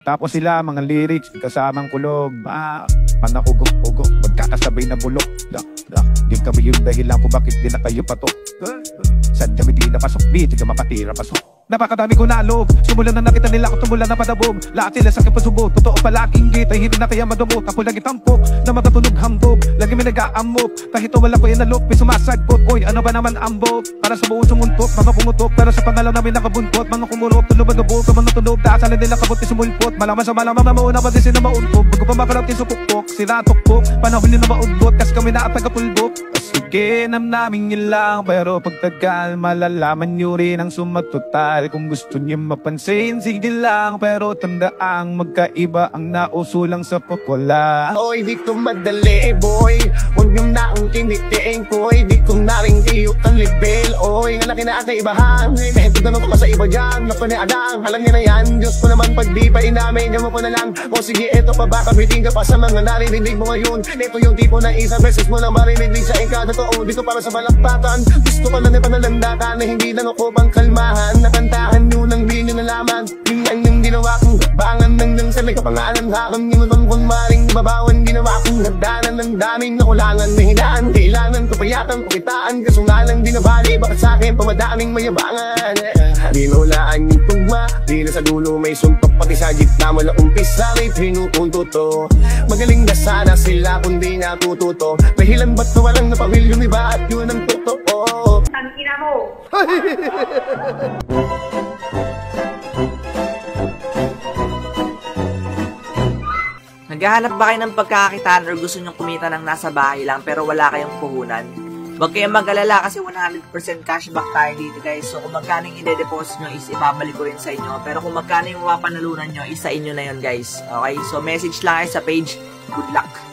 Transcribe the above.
Tapos sila, mga lyrics, kasamang kulog. Panakugok-ugok, magkakasabay na bulok. Yung kami yung dahilan kung bakit di na kayo patok. Sadya di na pasok, di tiga mapatira pasok. Napakadami ko na loob, sumulan na nakita nila ako tumulan na padabog. Lahat sila sa aking pasubot, totoo pala aking git. Ay hindi na kaya madumot, ako lagi tampok na magkatunog hambog, lagi may nag-aamok. Kahit wala ko yung nalok, may sumasagot. Oy, ano ba naman ambok? Para sa buong sumuntok, mga pumutok. Pero sa pangalaw namin nakabuntot, mga kumurot, tulog na buo, mga tunog. Daasalan nila kabot, sumulpot. Malaman sa malamang na mauna pa din sila mauntog. Bago pa makarap din supukpok, sila tukpok. Panahon nila maudbot, kas kami na at nagapulbok. Sige, namin yun lang, pero pagtagal malalaman nyo rin ang sumatotal. Kung gusto niyo mapansin, sige lang, pero tandaang magkaiba ang nauso lang sa pokola. Oy, di ko madali, boy. Huwag nyo na ang kinitiin ko. Di ko na rin iyot ang level. Oy, nga na at ibahan. Kahit tanong ko sa iba dyan, napaniadang. Halang nyo na yan, Diyos ko naman pag di pa inamin. Diyan mo po na lang, o sige, eto pa ba? Kabiting ka pa sa mga naririnig mo ngayon. Ito yung tipo ng isang verses mo na marinig sa ikada to. Dito para sa balakpatan. Gusto ko lang na panalandatan na hindi lang ako pang kalmahan. Nakantahan nyo nang di nyo nalaman. Yung lang yung ginawa kong bangan nang sa nagkapangalan. Hakam nyo naman kung maring babawan. Ginawa kong nagdanan ng daming nakulangan na hinaan. Kailangan ko payatan, pakitaan. Kaso nga lang di nabali. Bakit sa akin pamadaming mayabangan? Di naulaan yung tugma. Di na sa dulo may suntok. Pati sa gitna mo lang umpisa. May pinupunto to. Magaling na sana sila kung di natututo. Dahilan ba't na walang napamilyo ni ba at yun ang totoo? Tangina mo! Naghahanap ba kayo ng pagkakakitaan or gusto nyong kumita ng nasa bahay lang pero wala kayong puhunan? Huwag kayong mag-alala kasi 100% cashback tayo dito guys. So kung magkano yung ide-deposit nyo is ibabalik ko rin sa inyo. Pero kung magkano yung mapapanalunan nyo is sa inyo na yun guys. Okay? So message lang kayo sa page. Good luck!